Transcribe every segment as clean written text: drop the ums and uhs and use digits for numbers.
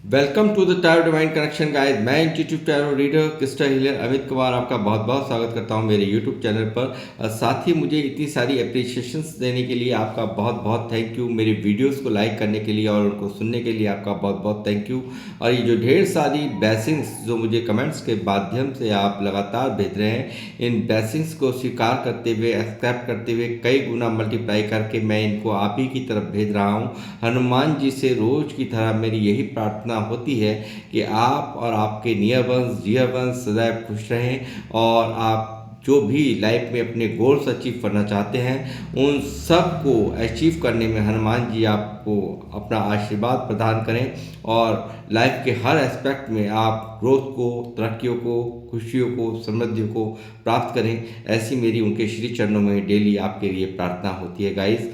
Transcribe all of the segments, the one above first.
Welcome to the tarot divine connection guys. मैं institute tarot reader crystal healer Amit Kumar आपका बहुत बहुत स्वागत करता हूं मेरे यूट्यूब चैनल पर। साथ ही मुझे इतनी सारी अप्रिशिएशंस देने के लिए आपका बहुत बहुत थैंक यू। मेरे वीडियोस को लाइक करने के लिए और उनको सुनने के लिए आपका बहुत बहुत थैंक यू। और ये जो ढेर सारी ब्लेसिंग्स जो मुझे कमेंट्स के माध्यम से आप लगातार भेज रहे हैं, इन ब्लेसिंग्स को स्वीकार करते हुए, एक्सेप्ट करते हुए, कई गुना मल्टीप्लाई करके मैं इनको आप ही की तरफ भेज रहा हूँ। हनुमान जी से रोज की तरह मेरी यही प्रार्थना होती है कि आप और आपके नियर वंश डियर वंश सदैव खुश रहें और आप जो भी लाइफ में अपने गोल्स अचीव करना चाहते हैं उन सब को अचीव करने में हनुमान जी आपको अपना आशीर्वाद प्रदान करें और लाइफ के हर एस्पेक्ट में आप ग्रोथ को, तरक्कियों को, खुशियों को, समृद्धि को प्राप्त करें। ऐसी मेरी उनके श्री चरणों में डेली आपके लिए प्रार्थना होती है गाइस।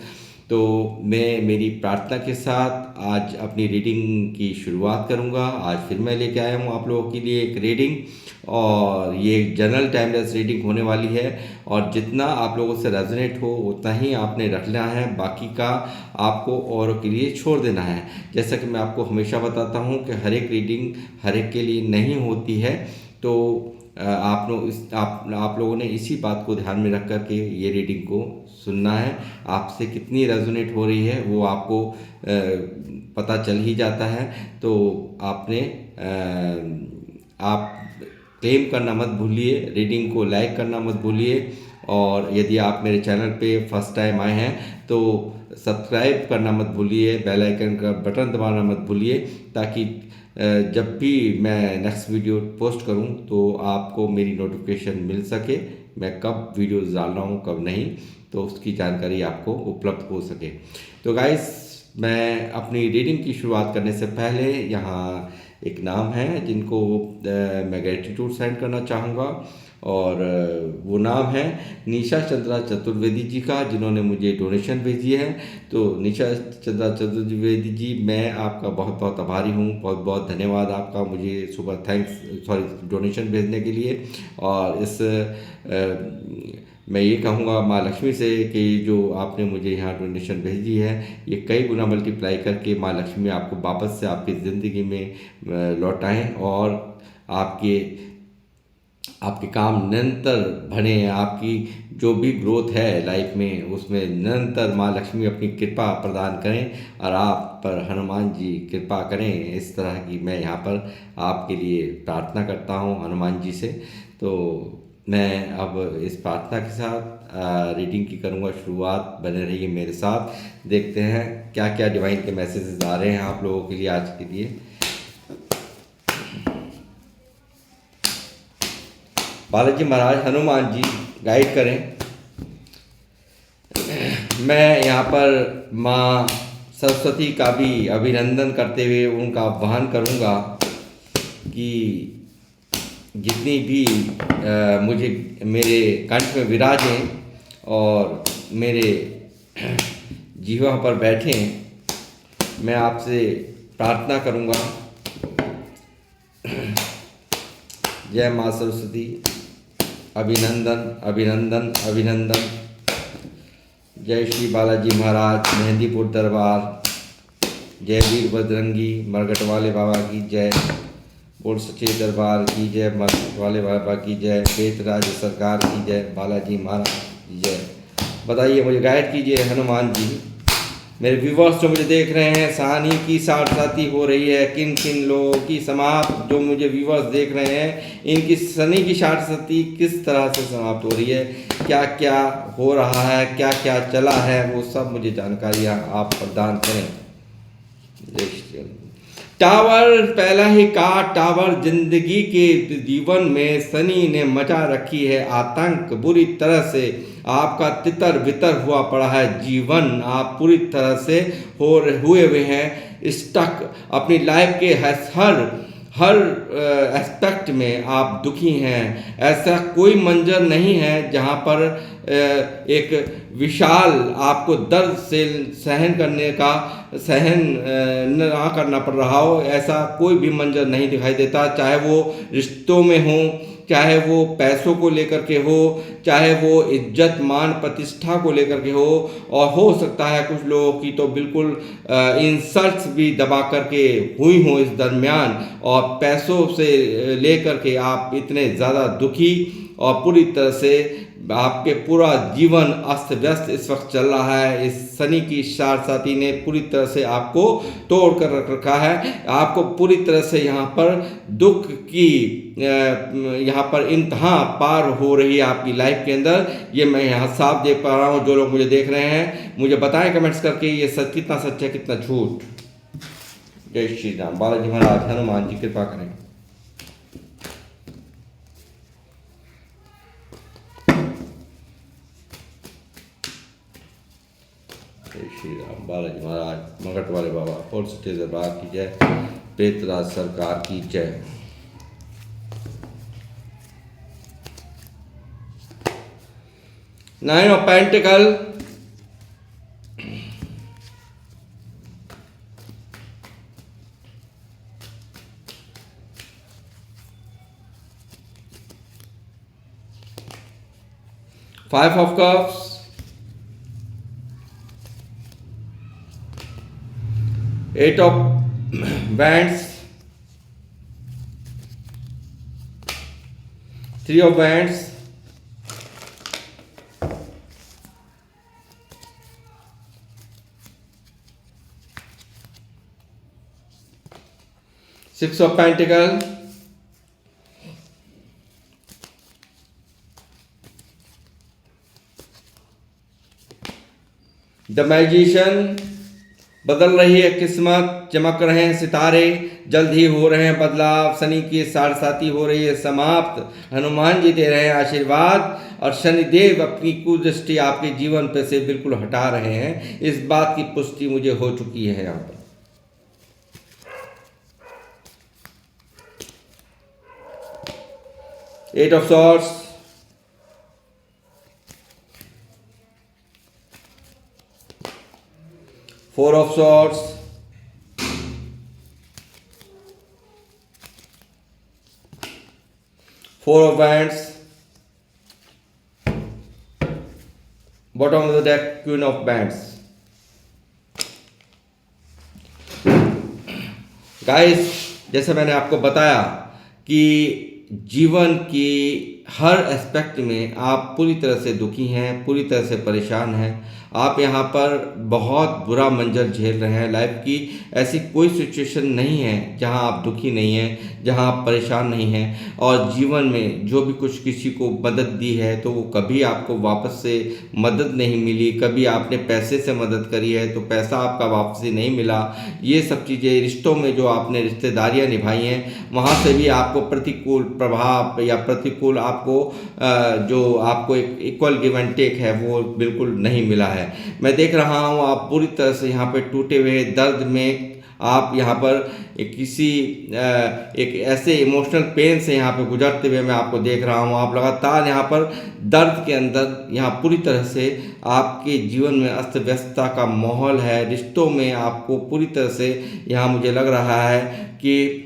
तो मैं मेरी प्रार्थना के साथ आज अपनी रीडिंग की शुरुआत करूंगा। आज फिर मैं लेके आया हूं आप लोगों के लिए एक रीडिंग, और ये जनरल टाइमलेस रीडिंग होने वाली है। और जितना आप लोगों से रेजोनेट हो उतना ही आपने रखना है, बाकी का आपको औरों के लिए छोड़ देना है। जैसा कि मैं आपको हमेशा बताता हूँ कि हर एक रीडिंग हर एक के लिए नहीं होती है। तो आप लोगों ने इसी बात को ध्यान में रख कर के ये रीडिंग को सुनना है। आपसे कितनी रेजोनेट हो रही है वो आपको पता चल ही जाता है। तो आपने आप क्लेम करना मत भूलिए, रीडिंग को लाइक करना मत भूलिए। और यदि आप मेरे चैनल पे फर्स्ट टाइम आए हैं तो सब्सक्राइब करना मत भूलिए, बेल आइकन का बटन दबाना मत भूलिए, ताकि जब भी मैं नेक्स्ट वीडियो पोस्ट करूं तो आपको मेरी नोटिफिकेशन मिल सके, मैं कब वीडियोस डाल रहा हूं कब नहीं, तो उसकी जानकारी आपको उपलब्ध हो सके। तो गाइस, मैं अपनी रीडिंग की शुरुआत करने से पहले यहाँ एक नाम है जिनको मैं ग्रेटिट्यूड सेंड करना चाहूँगा, और वो नाम है निशा चंद्रा चतुर्वेदी जी का, जिन्होंने मुझे डोनेशन भेजी है। तो निशा चंद्रा चतुर्वेदी जी, मैं आपका बहुत बहुत आभारी हूँ, बहुत बहुत धन्यवाद आपका मुझे डोनेशन भेजने के लिए। और इस मैं ये कहूँगा माँ लक्ष्मी से कि जो आपने मुझे यहाँ डोनेशन भेजी है, ये कई गुना मल्टीप्लाई करके माँ लक्ष्मी आपको वापस से आपकी ज़िंदगी में लौटाएं और आपके आपके काम निरंतर बढ़े। आपकी जो भी ग्रोथ है लाइफ में उसमें निरंतर माँ लक्ष्मी अपनी कृपा प्रदान करें और आप पर हनुमान जी कृपा करें। इस तरह की मैं यहाँ पर आपके लिए प्रार्थना करता हूँ हनुमान जी से। तो मैं अब इस प्रार्थना के साथ रीडिंग की करूँगा शुरुआत। बने रहिए मेरे साथ, देखते हैं क्या क्या डिवाइन के मैसेजेस आ रहे हैं आप लोगों के लिए आज के लिए। बालाजी महाराज, हनुमान जी गाइड करें। मैं यहाँ पर माँ सरस्वती का भी अभिनंदन करते हुए उनका आह्वान करूँगा कि जितनी भी मुझे मेरे कंठ में विराजें और मेरे जीवा पर बैठें। मैं आपसे प्रार्थना करूँगा, जय माँ सरस्वती, अभिनंदन अभिनंदन अभिनंदन। जय श्री बालाजी महाराज, मेहंदीपुर दरबार, जय वीर बजरंगी मरघट वाले बाबा की जय, बोल सच्चे दरबार की जय, मरघट वाले बाबा की जय, बेतराज सरकार की जय, बालाजी महाराज की जय। बताइए, मुझे गाइड कीजिए हनुमान जी। मेरे व्यूवर्स जो मुझे देख रहे हैं, शनि की साढ़साती हो रही है। किन किन लोगों की समाप्त, जो मुझे व्यूवर्स देख रहे हैं, इनकी शनि की साढ़साती किस तरह से समाप्त हो रही है, क्या क्या हो रहा है, क्या क्या चला है, वो सब मुझे जानकारियाँ आप प्रदान करें। टावर पहला ही का टावर, जिंदगी के जीवन में शनि ने मचा रखी है आतंक। बुरी तरह से आपका तितर बितर हुआ पड़ा है जीवन। आप पूरी तरह से हुए हुए हैं स्टक। अपनी लाइफ के हर एस्पेक्ट में आप दुखी हैं। ऐसा कोई मंजर नहीं है जहाँ पर एक विशाल आपको दर्द से सहन ना करना पड़ रहा हो। ऐसा कोई भी मंजर नहीं दिखाई देता, चाहे वो रिश्तों में हो, चाहे वो पैसों को लेकर के हो, चाहे वो इज्जत मान प्रतिष्ठा को लेकर के हो, और हो सकता है कुछ लोगों की तो बिल्कुल इंसल्ट्स भी दबा करके हुई हो इस दरमियान, और पैसों से लेकर के आप इतने ज़्यादा दुखी और पूरी तरह से आपके पूरा जीवन अस्त व्यस्त इस वक्त चल रहा है। इस शनि की साढ़साती ने पूरी तरह से आपको तोड़ कर रख रखा है। आपको पूरी तरह से यहाँ पर दुख की यहाँ पर इंतहा पार हो रही है आपकी लाइफ के अंदर। ये मैं यहाँ साफ देख पा रहा हूँ। जो लोग मुझे देख रहे हैं मुझे बताएं कमेंट्स करके ये सच कितना सच है कितना झूठ। जय श्री राम। बालाजी महाराज हनुमान जी कृपा करें। जय श्री राम। बालाजी महाराज मगट वाले बाबा फोर सिटी दरबार की जय। पेतराज सरकार की जय। Nine of pentacle, five of cups, eight of wands, three of wands, six of pentacle, the magician. बदल रही है किस्मत, चमक रहे हैं सितारे, जल्द ही हो रहे हैं बदलाव, शनि की साढ़साती हो रही है समाप्त। हनुमान जी दे रहे हैं आशीर्वाद, और शनिदेव अपनी कुदृष्टि आपके जीवन पे से बिल्कुल हटा रहे हैं। इस बात की पुष्टि मुझे हो चुकी है यहाँ पर। Eight of swords, four of swords, four of wands, bottom of the deck queen of wands. Guys, जैसे मैंने आपको बताया कि जीवन की हर एस्पेक्ट में आप पूरी तरह से दुखी हैं, पूरी तरह से परेशान हैं। आप यहाँ पर बहुत बुरा मंजर झेल रहे हैं। लाइफ की ऐसी कोई सिचुएशन नहीं है जहाँ आप दुखी नहीं हैं, जहाँ आप परेशान नहीं हैं। और जीवन में जो भी कुछ किसी को मदद दी है तो वो कभी आपको वापस से मदद नहीं मिली। कभी आपने पैसे से मदद करी है तो पैसा आपका वापसी नहीं मिला। ये सब चीज़ें, रिश्तों में जो आपने रिश्तेदारियाँ निभाई हैं वहाँ से भी आपको प्रतिकूल प्रभाव या प्रतिकूल आपको जो आपको एक इक्वल गिव एंड टेक है वो बिल्कुल नहीं मिला है। मैं देख रहा हूँ आप पूरी तरह से यहाँ पे टूटे हुए दर्द में आप यहाँ पर किसी एक ऐसे इमोशनल पेन से यहाँ पे गुजरते हुए मैं आपको देख रहा हूँ। आप लगातार यहाँ पर दर्द के अंदर यहाँ पूरी तरह से आपके जीवन में अस्त व्यस्तता का माहौल है। रिश्तों में आपको पूरी तरह से यहाँ मुझे लग रहा है कि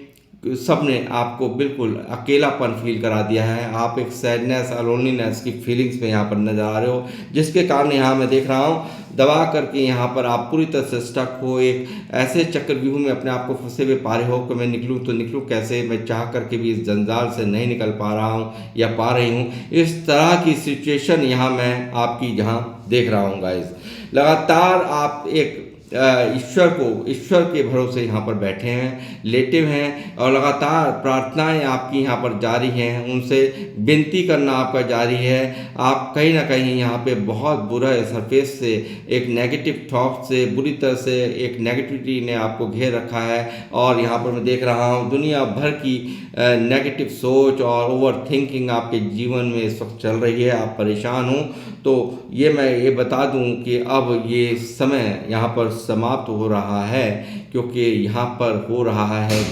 सब ने आपको बिल्कुल अकेलापन फील करा दिया है। आप एक सैडनेस और लोनलीनेस की फीलिंग्स में यहाँ पर नज़र आ रहे हो, जिसके कारण यहाँ मैं देख रहा हूँ दबा करके यहाँ पर आप पूरी तरह से स्टक हो। एक ऐसे चक्रव्यूह में अपने आप को फंसे हुए पा रहे हो कि मैं निकलूँ तो निकलूँ कैसे, मैं चाह करके भी इस जंजाल से नहीं निकल पा रहा हूँ या पा रही हूँ। इस तरह की सिचुएशन यहाँ मैं आपकी जहाँ देख रहा हूँ गाइस। लगातार आप एक ईश्वर के भरोसे यहाँ पर बैठे हैं, लेटे हैं, और लगातार प्रार्थनाएं आपकी यहाँ पर जारी हैं, उनसे विनती करना आपका जारी है। आप कहीं ना कहीं यहाँ पे बहुत बुरा सरफेस से, एक नेगेटिव थॉट से, बुरी तरह से एक नेगेटिविटी ने आपको घेर रखा है। और यहाँ पर मैं देख रहा हूँ दुनिया भर की नेगेटिव सोच और ओवर थिंकिंग आपके जीवन में इस वक्त चल रही है। आप परेशान हो तो मैं ये बता दूं कि अब ये समय यहाँ पर समाप्त हो रहा है, क्योंकि यहाँ पर हो रहा है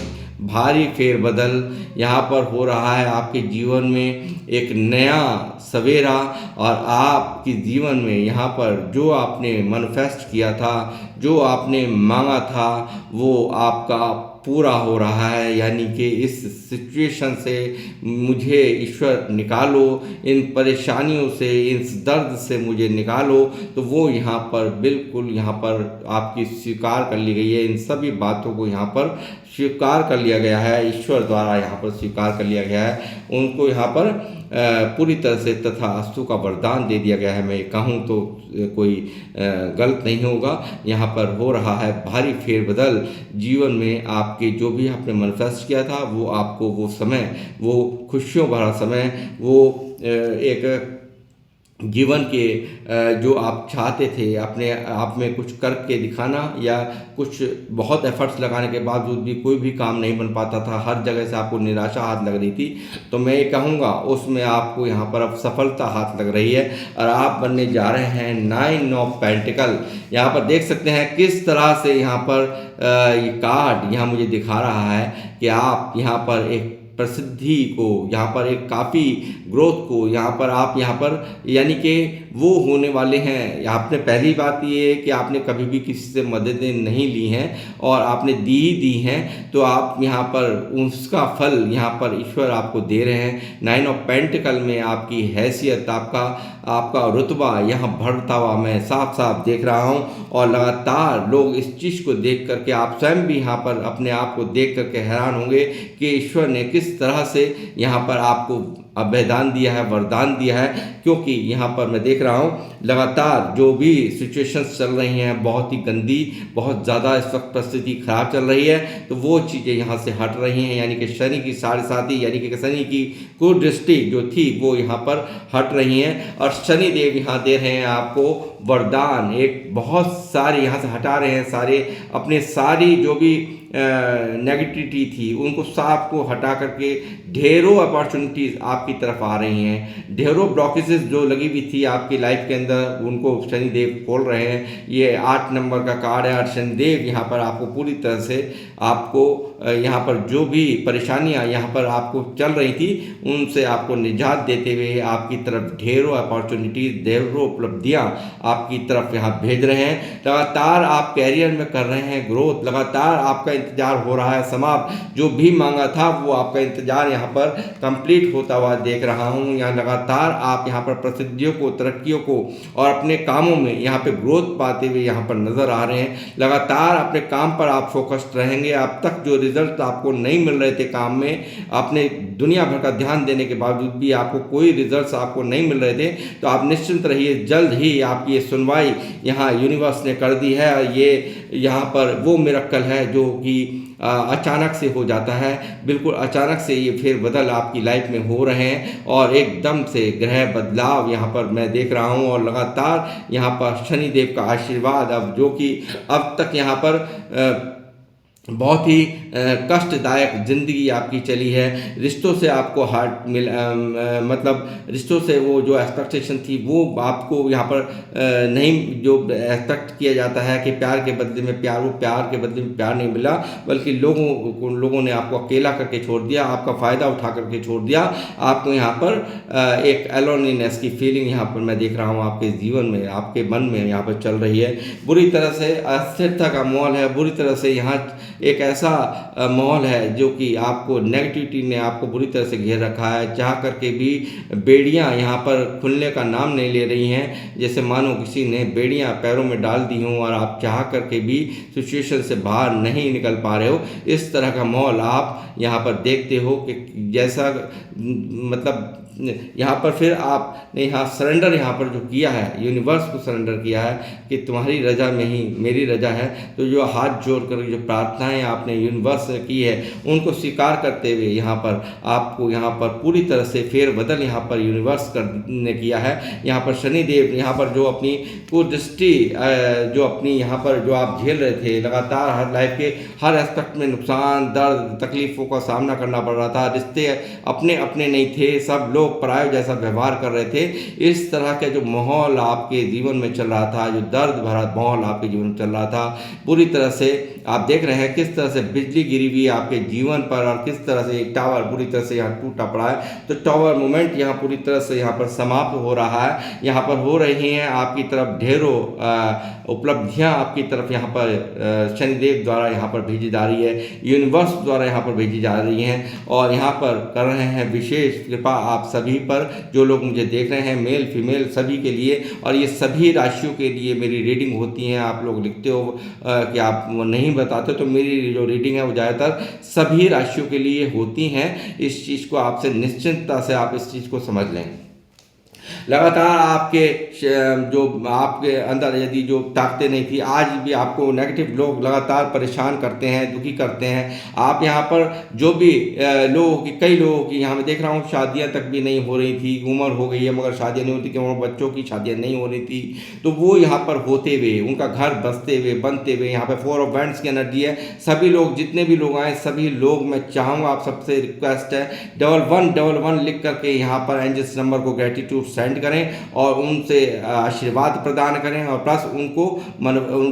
भारी फेरबदल। यहाँ पर हो रहा है आपके जीवन में एक नया सवेरा, और आपके जीवन में यहाँ पर जो आपने मैनिफेस्ट किया था, जो आपने मांगा था वो आपका पूरा हो रहा है। यानी कि इस सिचुएशन से मुझे ईश्वर निकालो, इन परेशानियों से, इस दर्द से मुझे निकालो। तो वो यहाँ पर बिल्कुल यहाँ पर आपकी स्वीकार कर ली गई है। इन सभी बातों को यहाँ पर स्वीकार कर लिया गया है, ईश्वर द्वारा यहाँ पर स्वीकार कर लिया गया है। उनको यहाँ पर पूरी तरह से तथास्तु का वरदान दे दिया गया है। मैं कहूँ तो कोई गलत नहीं होगा। यहाँ पर हो रहा है भारी फेरबदल जीवन में। आपके जो भी आपने मैनिफेस्ट किया था वो आपको वो समय, वो खुशियों भरा समय, वो एक जीवन के जो आप चाहते थे अपने आप में कुछ करके दिखाना, या कुछ बहुत एफर्ट्स लगाने के बावजूद भी कोई भी काम नहीं बन पाता था, हर जगह से आपको निराशा हाथ लग रही थी, तो मैं ये कहूँगा उसमें आपको यहाँ पर अब सफलता हाथ लग रही है और आप बनने जा रहे हैं 9 ऑफ पेंटिकल। यहाँ पर देख सकते हैं किस तरह से यहाँ पर ये कार्ड यहाँ मुझे दिखा रहा है कि आप यहाँ पर एक प्रसिद्धि को, यहाँ पर एक काफ़ी ग्रोथ को, यहाँ पर आप यहाँ पर यानी कि वो होने वाले हैं। आपने पहली बात ये है कि आपने कभी भी किसी से मददें नहीं ली हैं और आपने दी हैं, तो आप यहाँ पर उसका फल यहाँ पर ईश्वर आपको दे रहे हैं। 9 ऑफ पेंटिकल में आपकी हैसियत, आपका रुतबा यहाँ बढ़ता हुआ मैं साफ साफ देख रहा हूँ। और लगातार लोग इस चीज़ को देख करके, आप स्वयं भी यहाँ पर अपने आप को देख करके हैरान होंगे कि ईश्वर ने किस तरह से यहाँ पर आपको अभयदान दिया है, वरदान दिया है। क्योंकि यहाँ पर मैं देख रहा हूँ लगातार जो भी सिचुएशंस चल रही हैं बहुत ही गंदी, बहुत ज़्यादा इस वक्त परिस्थिति खराब चल रही है, तो वो चीज़ें यहाँ से हट रही हैं। यानी कि शनि की 7.5 यानी कि शनि की कुदृष्टि जो थी वो यहाँ पर हट रही हैं और शनि देव यहाँ दे रहे हैं आपको वरदान। एक बहुत सारे यहाँ से हटा रहे हैं, सारे अपने सारी जो भी नेगेटिविटी थी उनको साफ को हटा करके ढेरों अपॉर्चुनिटीज़ आपकी तरफ आ रही हैं। ढेरों ब्लॉकेजेस जो लगी हुई थी आपकी लाइफ के अंदर उनको शनिदेव खोल रहे हैं। ये 8 नंबर का कार्ड है और शनिदेव यहाँ पर आपको पूरी तरह से आपको यहाँ पर जो भी परेशानियाँ यहाँ पर आपको चल रही थी उनसे आपको निजात देते हुए आपकी तरफ ढेरों अपॉर्चुनिटीज़, ढेरों उपलब्धियाँ आपकी तरफ यहाँ भेज रहे हैं। लगातार आप कैरियर में कर रहे हैं ग्रोथ, लगातार आपका इंतजार हो रहा है समाप्त। जो भी मांगा था वो आपका इंतजार यहाँ पर कंप्लीट होता हुआ देख रहा हूँ। यहाँ लगातार आप यहाँ पर प्रसिद्धियों को, तरक्कियों को और अपने कामों में यहाँ पे ग्रोथ पाते हुए यहाँ पर नजर आ रहे हैं। लगातार अपने काम पर आप फोकस्ड रहेंगे। अब तक जो रिजल्ट आपको नहीं मिल रहे थे काम में, आपने दुनिया भर का ध्यान देने के बावजूद भी आपको कोई रिजल्ट्स आपको नहीं मिल रहे थे, तो आप निश्चिंत रहिए, जल्द ही आपकी ये सुनवाई यहाँ यूनिवर्स ने कर दी है। और ये यहाँ पर वो मिरेकल है जो कि अचानक से हो जाता है। बिल्कुल अचानक से ये फेरबदल आपकी लाइफ में हो रहे हैं और एकदम से ग्रह बदलाव यहाँ पर मैं देख रहा हूँ। और लगातार यहाँ पर शनिदेव का आशीर्वाद, अब जो कि अब तक यहाँ पर बहुत ही कष्टदायक ज़िंदगी आपकी चली है, रिश्तों से आपको हार्ट मतलब रिश्तों से वो जो एक्सपेक्टेशन थी वो आपको यहाँ पर नहीं, जो एक्सपेक्ट किया जाता है कि प्यार के बदले में प्यार, वो प्यार के बदले में प्यार नहीं मिला, बल्कि लोगों ने आपको अकेला करके छोड़ दिया, आपका फ़ायदा उठा करके छोड़ दिया। आपको यहाँ पर एक एलोनीनेस की फीलिंग यहाँ पर मैं देख रहा हूँ आपके जीवन में, आपके मन में यहाँ पर चल रही है। बुरी तरह से अस्थिरता का माहौल है, बुरी तरह से यहाँ एक ऐसा माहौल है जो कि आपको नेगेटिविटी ने आपको बुरी तरह से घेर रखा है। चाह करके भी बेड़ियां यहाँ पर खुलने का नाम नहीं ले रही हैं, जैसे मानो किसी ने बेड़ियां पैरों में डाल दी हों और आप चाह करके भी सिचुएशन से बाहर नहीं निकल पा रहे हो। इस तरह का माहौल आप यहाँ पर देखते हो कि जैसा मतलब यहाँ पर फिर आपने यहाँ सरेंडर यहाँ पर जो किया है, यूनिवर्स को सरेंडर किया है कि तुम्हारी रजा में ही मेरी रजा है। तो जो हाथ जोड़ कर जो प्रार्थनाएं आपने यूनिवर्स से की है उनको स्वीकार करते हुए यहाँ पर आपको यहाँ पर पूरी तरह से फेरबदल यहाँ पर यूनिवर्स ने किया है। यहाँ पर शनिदेव यहाँ पर जो अपनी कुदृष्टि जो अपनी यहाँ पर जो आप झेल रहे थे, लगातार हर लाइफ के हर एस्पेक्ट में नुकसान, दर्द, तकलीफ़ों का सामना करना पड़ रहा था, रिश्ते अपने अपने नहीं थे, सब लोग पराये जैसा व्यवहार कर रहे थे। इस तरह के जो माहौल आपके जीवन में चल रहा था, जो दर्द भरा माहौल आपके जीवन में चल रहा था, पूरी तरह से आप देख रहे हैं किस तरह से बिजली गिरी हुई है आपके जीवन पर और किस तरह से एक टावर पूरी तरह से यहाँ टूटा पड़ा है। तो टावर मूवमेंट यहाँ पूरी तरह से यहाँ पर समाप्त हो रहा है। यहाँ पर हो रही हैं आपकी तरफ ढेरों उपलब्धियाँ आपकी तरफ यहाँ पर शनिदेव द्वारा यहाँ पर भेजी जा रही है, यूनिवर्स द्वारा यहाँ पर भेजी जा रही हैं और यहाँ पर कर रहे हैं विशेष कृपा आप सभी पर जो लोग मुझे देख रहे हैं, मेल फीमेल सभी के लिए। और ये सभी राशियों के लिए मेरी रीडिंग होती हैं। आप लोग लिखते हो कि आप नहीं बताते, तो मेरी जो रीडिंग है वो ज़्यादातर सभी राशियों के लिए होती हैं। इस चीज़ को आपसे निश्चिंतता से आप इस चीज़ को समझ लें। लगातार आपके जो आपके अंदर यदि जो ताकतें नहीं थी, आज भी आपको नेगेटिव लोग लगातार परेशान करते हैं, दुखी करते हैं। आप यहाँ पर जो भी लोगों की, कई लोगों की यहाँ मैं देख रहा हूँ शादियाँ तक भी नहीं हो रही थी, उम्र हो गई है मगर शादियाँ नहीं होती, क्योंकि बच्चों की शादियाँ नहीं हो रही थी, तो वो यहाँ पर होते हुए, उनका घर बसते हुए, बनते हुए, यहाँ पर 4 ऑफ वैंड्स की एनर्जी है। सभी लोग, जितने भी लोग आए, सभी लोग, मैं चाहूँगा आप सबसे रिक्वेस्ट है 1111 लिख करके यहाँ पर एंजल्स नंबर को ग्रेटिट्यूड सेंड करें और उनसे आशीर्वाद प्रदान करें और प्लस उनको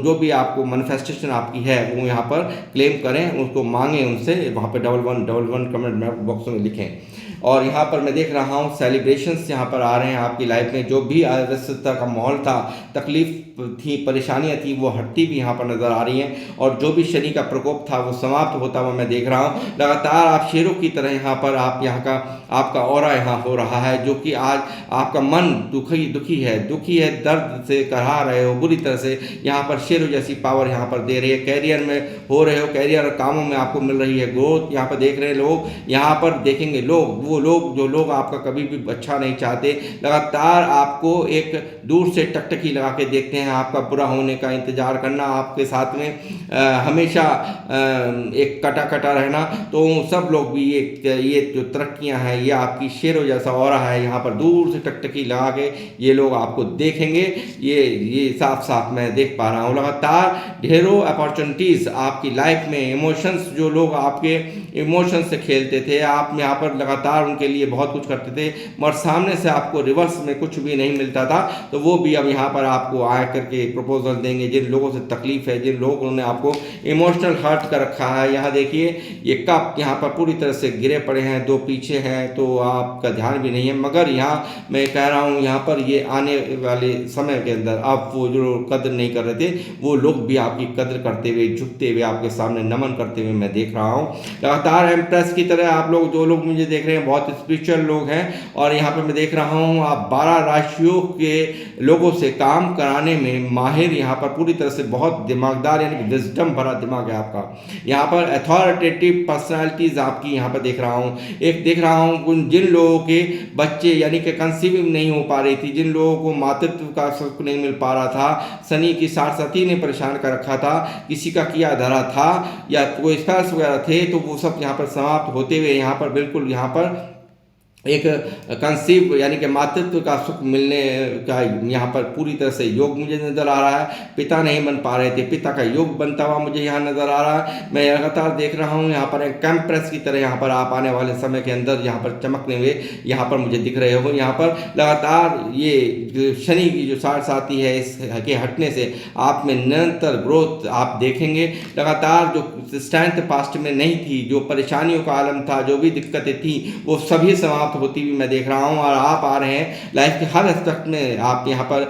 जो भी आपको मैनिफेस्टेशन आपकी है वो यहाँ पर क्लेम करें, उसको मांगें उनसे। वहाँ पर 1111 कमेंट बॉक्स में लिखें। और यहाँ पर मैं देख रहा हूँ सेलिब्रेशंस यहाँ पर आ रहे हैं आपकी लाइफ में। जो भी अव्यस्तता का माहौल था, तकलीफ थी, परेशानियाँ थी, वो हटती भी यहाँ पर नज़र आ रही हैं और जो भी शनि का प्रकोप था वो समाप्त होता हुआ मैं देख रहा हूँ। लगातार आप शेरों की तरह यहाँ पर आपका ऑरा यहाँ हो रहा है, जो कि आज आपका मन दुखी है, दर्द से करहा रहे हो बुरी तरह से। यहाँ पर शेरों जैसी पावर यहाँ पर दे रही है। कैरियर में हो रहे हो, कैरियर और कामों में आपको मिल रही है ग्रोथ। यहाँ पर देख रहे हैं लोग, यहाँ पर देखेंगे लोग, वो लोग जो लोग आपका कभी भी अच्छा नहीं चाहते, लगातार आपको एक दूर से टकटकी लगा के देखते हैं, आपका बुरा होने का इंतजार करना, आपके साथ में हमेशा एक कटा रहना। तो सब लोग भी ये जो तरक्कियां हैं, ये आपकी शेरों जैसा ऑरा है, यहाँ पर दूर से टकटकी लगा के ये लोग आपको देखेंगे। ये साफ मैं देख पा रहा हूँ। लगातार ढेरों अपॉर्चुनिटीज़ आपकी लाइफ में, इमोशंस, जो लोग आपके इमोशंस से खेलते थे, आप यहाँ पर लगातार उनके लिए बहुत कुछ करते थे मगर सामने से आपको रिवर्स में कुछ भी नहीं मिलता था, तो वो भी अब यहाँ पर आपको आ करके प्रपोजल देंगे। जिन लोगों से तकलीफ है, जिन लोगों ने आपको इमोशनल हर्ट कर रखा है, यहाँ देखिए ये कप यहाँ पर पूरी तरह से गिरे पड़े हैं, 2 पीछे हैं तो आपका ध्यान भी नहीं है। मगर यहाँ मैं कह रहा हूँ, यहाँ पर ये आने वाले समय के अंदर आप वो जो कदर नहीं कर रहे थे, वो लोग भी आपकी कदर करते हुए, झुकते हुए, आपके सामने नमन करते हुए मैं देख रहा हूँ। लगातार एम्प्रेस की तरह आप लोग, जो लोग मुझे देख रहे हैं, बहुत स्पिरिचुअल लोग हैं और यहाँ पर मैं देख रहा हूँ आप 12 राशियों के लोगों से काम कराने में माहिर, यहाँ पर पूरी तरह से बहुत दिमागदार, यानी कि विजडम भरा दिमाग है आपका। यहाँ पर अथॉरिटेटिव पर्सनालिटीज़ आपकी यहाँ पर देख रहा हूँ। एक देख रहा हूँ जिन लोगों के बच्चे यानी कि कंसीविंग नहीं हो पा रही थी, जिन लोगों को मातृत्व का सुख नहीं मिल पा रहा था, शनि की साढ़साती ने परेशान कर रखा था, किसी का किया धरा था या कोई स्पर्श वगैरह थे, तो वो सब यहाँ पर समाप्त होते हुए यहाँ पर बिल्कुल यहाँ पर एक कंसीव यानी कि मातृत्व का सुख मिलने का यहाँ पर पूरी तरह से योग मुझे नज़र आ रहा है। पिता नहीं बन पा रहे थे, पिता का योग बनता हुआ मुझे यहाँ नज़र आ रहा है। मैं लगातार देख रहा हूँ यहाँ पर एक कैम्प्रेस की तरह यहाँ पर आप आने वाले समय के अंदर यहाँ पर चमकने हुए यहाँ पर मुझे दिख रहे हो। यहाँ पर लगातार ये शनि की जो साढ़साती है, इसके हटने से आप में निरंतर ग्रोथ आप देखेंगे। लगातार जो स्ट्रेंथ पास्ट में नहीं थी, जो परेशानियों का आलम था, जो भी दिक्कतें थी, वो सभी समाप्त होती हुई मैं देख रहा हूँ और आप आ रहे हैं लाइफ के हर एस्पेक्ट में आप यहाँ पर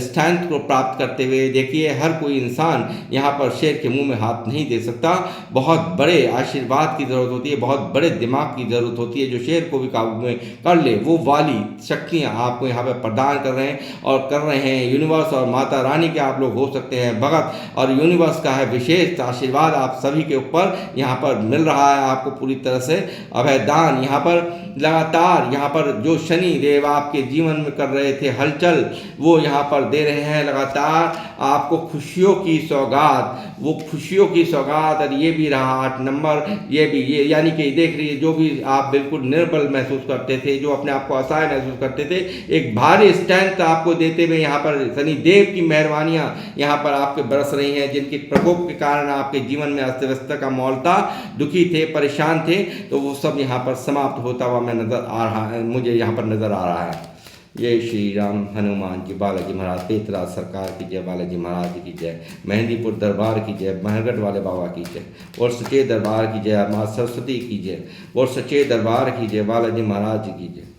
स्ट्रेंथ को प्राप्त करते हुए। देखिए हर कोई इंसान यहाँ पर शेर के मुंह में हाथ नहीं दे सकता, बहुत बड़े आशीर्वाद की ज़रूरत होती है, बहुत बड़े दिमाग की ज़रूरत होती है। जो शेर को भी काबू में कर ले, वो वाली शक्तियाँ आपको यहाँ पर प्रदान कर रहे हैं और कर रहे हैं। यूनिवर्स और माता रानी के आप लोग हो सकते हैं भगत, और यूनिवर्स का है विशेष आशीर्वाद आप सभी के ऊपर यहाँ पर मिल रहा है, आपको पूरी तरह से अभयदान। यहाँ पर लगातार यहाँ पर जो शनि देव आपके जीवन में कर रहे थे हलचल, वो यहाँ पर दे रहे हैं लगातार आपको खुशियों की सौगात, वो खुशियों की सौगात। और ये भी रहा 8 नंबर, ये यानी कि देख रही है, जो भी आप बिल्कुल निर्बल महसूस करते थे, जो अपने आप को असहाय महसूस करते थे, एक भारी स्ट्रेंथ आपको देते हुए यहाँ पर शनि देव की मेहरबानियाँ यहाँ पर आपके बरस रही हैं, जिनके प्रकोप के कारण आपके जीवन में अस्त व्यस्त का माहौल था, दुखी थे, परेशान थे, तो वो सब यहाँ पर समाप्त होता हुआ मैं नजर आ रहा है, मुझे यहाँ पर नजर आ रहा है। जय श्री राम हनुमान जी, बालाजी महाराज पेतराज सरकार की जय, बालाजी महाराज की जय, मेहंदीपुर दरबार की जय, महरगढ़ वाले बाबा की जय, और सच्चे दरबार की जय, माँ सरस्वती की जय, और सच्चे दरबार की जय, बालाजी महाराज की जय।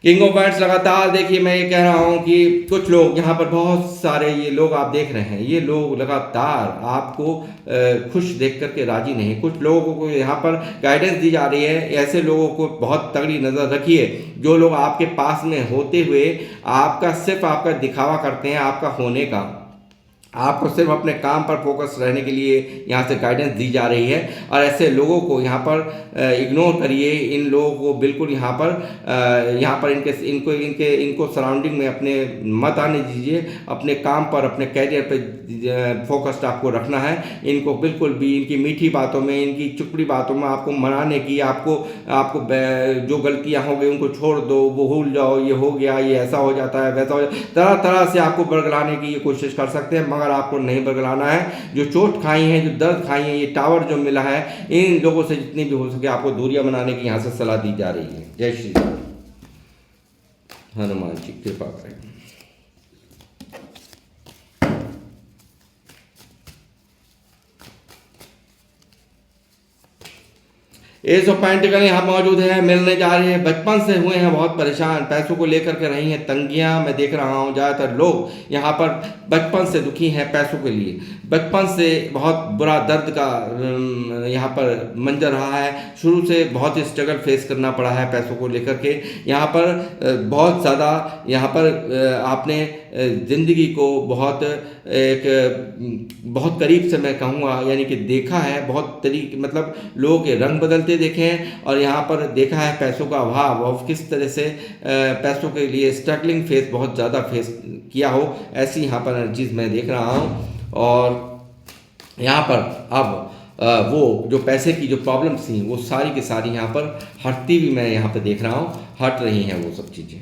किंग ऑफ बैंड्स लगातार देखिए, मैं ये कह रहा हूँ कि कुछ लोग यहाँ पर बहुत सारे ये लोग आप देख रहे हैं, ये लोग लगातार आपको खुश देख करके राजी नहीं। कुछ लोगों को यहाँ पर गाइडेंस दी जा रही है, ऐसे लोगों को बहुत तगड़ी नज़र रखिए जो लोग आपके पास में होते हुए आपका सिर्फ आपका दिखावा करते हैं, आपका होने का, आपको सिर्फ अपने काम पर फोकस रहने के लिए यहाँ से गाइडेंस दी जा रही है। और ऐसे लोगों को यहाँ पर इग्नोर करिए, इन लोगों को बिल्कुल यहाँ पर इनको सराउंडिंग में अपने मत आने दीजिए। अपने काम पर, अपने कैरियर पर फोकस्ड आपको रखना है। इनको बिल्कुल भी इनकी मीठी बातों में, इनकी चुपड़ी बातों में आपको मनाने की, आपको जो गलतियाँ हो गई उनको छोड़ दो, वो भूल जाओ, ये हो गया, ये ऐसा हो जाता है, वैसा हो जाता है, तरह तरह से आपको बरगलाने की ये कोशिश कर सकते हैं, मगर आपको नहीं बरगलाना है। जो चोट खाई है, जो दर्द खाई है, ये टावर जो मिला है, इन लोगों से जितनी भी हो सके आपको दूरियां बनाने की यहाँ से सलाह दी जा रही है। जय श्री राम, हनुमान जी कृपा करें। एज ऑफ पेंटिकल यहाँ मौजूद है, मिलने जा रही है। बचपन से हुए हैं बहुत परेशान, पैसों को लेकर के रही हैं तंगियाँ। मैं देख रहा हूँ ज़्यादातर लोग यहाँ पर बचपन से दुखी हैं पैसों के लिए। बचपन से बहुत बुरा दर्द का यहाँ पर मंजर रहा है। शुरू से बहुत ही स्ट्रगल फेस करना पड़ा है पैसों को लेकर के। यहाँ पर बहुत ज़्यादा यहाँ पर आपने ज़िंदगी को बहुत करीब से मैं कहूँगा, यानी कि देखा है बहुत मतलब लोगों के रंग बदलते देखे हैं, और यहाँ पर देखा है पैसों का अभाव और किस तरह से पैसों के लिए स्ट्रगलिंग फेस बहुत ज़्यादा फेस किया हो, ऐसी यहाँ पर एनर्जीज मैं देख रहा हूँ। और यहाँ पर अब वो जो पैसे की जो प्रॉब्लम्स थी वो सारी की सारी यहाँ पर हटती भी मैं यहाँ पर देख रहा हूँ, हट रही हैं वो सब चीज़ें।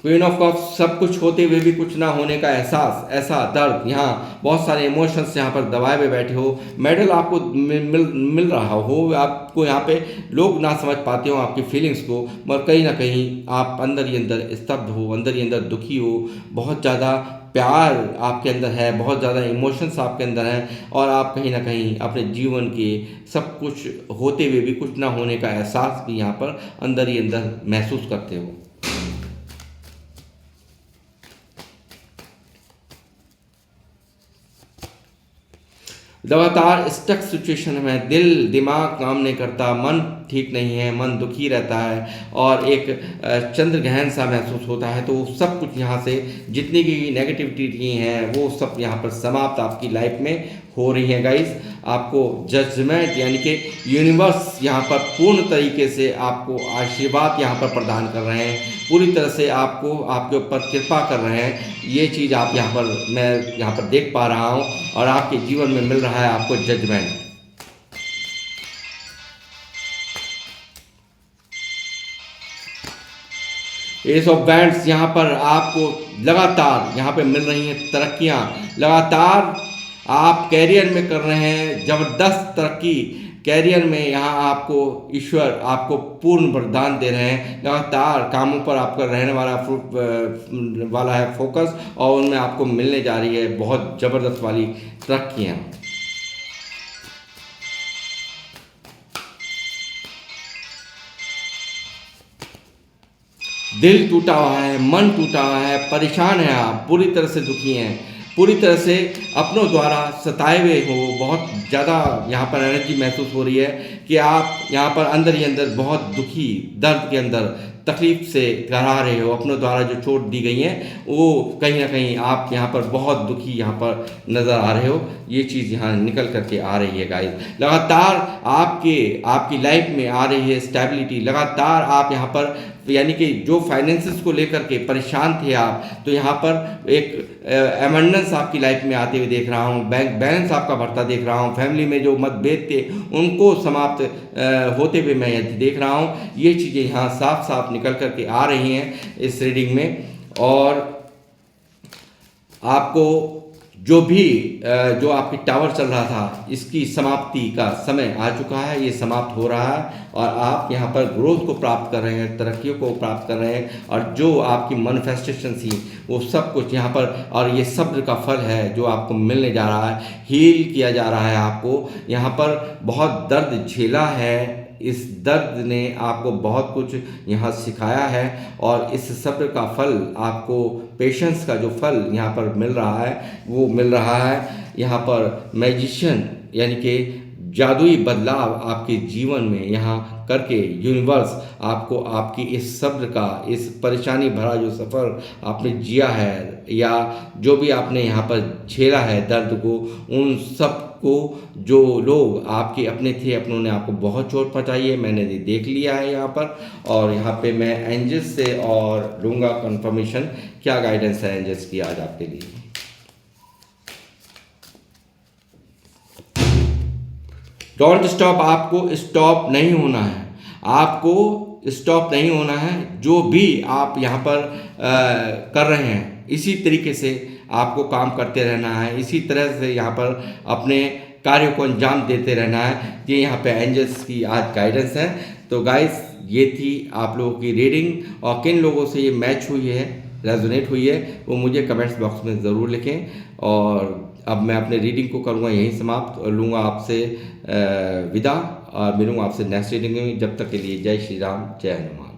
क्वीन ऑफ कप्स, सब कुछ होते हुए भी कुछ ना होने का एहसास, ऐसा दर्द, यहाँ बहुत सारे इमोशंस यहाँ पर दबाए हुए बैठे हो। मेडल आपको मिल रहा हो, आपको यहाँ पे लोग ना समझ पाते हो आपकी फीलिंग्स को, मगर कहीं ना कहीं आप अंदर ही अंदर स्तब्ध हो, अंदर ही अंदर दुखी हो। बहुत ज़्यादा प्यार आपके अंदर है, बहुत ज़्यादा इमोशंस आपके अंदर हैं, और आप कहीं ना कहीं अपने जीवन के सब कुछ होते हुए भी कुछ ना होने का एहसास भी यहाँ पर अंदर ही अंदर महसूस करते हो। लगातार स्टक सिचुएशन में दिल दिमाग काम नहीं करता, मन ठीक नहीं है, मन दुखी रहता है, और एक चंद्रग्रहण सा महसूस होता है। तो सब कुछ यहाँ से जितनी भी नेगेटिविटी हैं वो सब यहाँ पर समाप्त आपकी लाइफ में हो रही है गाइस। आपको जजमेंट यानी कि यूनिवर्स यहाँ पर पूर्ण तरीके से आपको आशीर्वाद यहाँ पर प्रदान कर रहे हैं, पूरी तरह से आपको आपके ऊपर कृपा कर रहे हैं। ये चीज़ आप यहाँ पर मैं यहाँ पर देख पा रहा हूँ, और आपके जीवन में मिल रहा है आपको जजमेंट। एस ऑफ बैंड्स, यहाँ पर आपको लगातार यहाँ पे मिल रही हैं तरक्कियाँ। लगातार आप कैरियर में कर रहे हैं ज़बरदस्त तरक्की। कैरियर में यहाँ आपको ईश्वर आपको पूर्ण वरदान दे रहे हैं। लगातार कामों पर आपका रहने वाला है फोकस, और उनमें आपको मिलने जा रही है बहुत ज़बरदस्त वाली तरक्कियाँ। दिल टूटा हुआ है, मन टूटा हुआ है, परेशान है, आप पूरी तरह से दुखी हैं, पूरी तरह से अपनों द्वारा सताए हुए हो। बहुत ज़्यादा यहाँ पर एनर्जी महसूस हो रही है कि आप यहाँ पर अंदर ही अंदर बहुत दुखी, दर्द के अंदर तकलीफ से करा रहे हो। अपनों द्वारा जो चोट दी गई हैं वो कहीं ना कहीं आप यहाँ पर बहुत दुखी यहाँ पर नज़र आ रहे हो। ये चीज़ यहाँ निकल करके आ रही है गाइस। लगातार आपकी लाइफ में आ रही है स्टेबिलिटी। लगातार आप यहाँ पर यानी कि जो फाइनेंसेस को लेकर के परेशान थे आप, तो यहाँ पर एक एमेंडेंस आपकी लाइफ में आते हुए देख रहा हूँ। बैंक बैलेंस आपका बढ़ता देख रहा हूँ। फैमिली में जो मतभेद थे उनको समाप्त होते हुए मैं देख रहा हूँ। ये चीज़ें यहाँ साफ साफ निकल करके आ रही हैं इस रीडिंग में। और आपको जो भी जो आपकी टावर चल रहा था, इसकी समाप्ति का समय आ चुका है, ये समाप्त हो रहा है और आप यहाँ पर ग्रोथ को प्राप्त कर रहे हैं, तरक्कियों को प्राप्त कर रहे हैं और जो आपकी मैनिफेस्टेशन थी वो सब कुछ यहाँ पर, और ये सब्र का फल है जो आपको मिलने जा रहा है, हील किया जा रहा है आपको। यहाँ पर बहुत दर्द झेला है, इस दर्द ने आपको बहुत कुछ यहाँ सिखाया है और इस सब्र का फल आपको, पेशेंस का जो फल यहाँ पर मिल रहा है वो मिल रहा है। यहाँ पर मैजिशियन यानी कि जादुई बदलाव आपके जीवन में यहाँ करके यूनिवर्स आपको आपकी इस सब्र का, इस परेशानी भरा जो सफ़र आपने जिया है या जो भी आपने यहाँ पर झेला है दर्द को, उन सब को जो लोग आपके अपने थे, अपनों ने आपको बहुत चोट पहुँचाई है, मैंने देख लिया है यहाँ पर। और यहाँ पे मैं एंजल्स से और लूँगा कंफर्मेशन, क्या गाइडेंस है एंजल्स की आज आपके लिए। डोंट स्टॉप, आपको स्टॉप नहीं होना है, आपको स्टॉप नहीं होना है। जो भी आप यहाँ पर कर रहे हैं इसी तरीके से आपको काम करते रहना है, इसी तरह से यहाँ पर अपने कार्य को अंजाम देते रहना है। ये यहाँ पे एंजल्स की आज गाइडेंस है। तो गाइस, ये थी आप लोगों की रीडिंग और किन लोगों से ये मैच हुई है, रेजोनेट हुई है, वो मुझे कमेंट्स बॉक्स में ज़रूर लिखें। और अब मैं अपने रीडिंग को करूँगा यहीं समाप्त और लूँगा आपसे विदा और मिलूँगा आपसे नेक्स्ट रीडिंग में। जब तक के लिए जय श्री राम, जय हनुमान।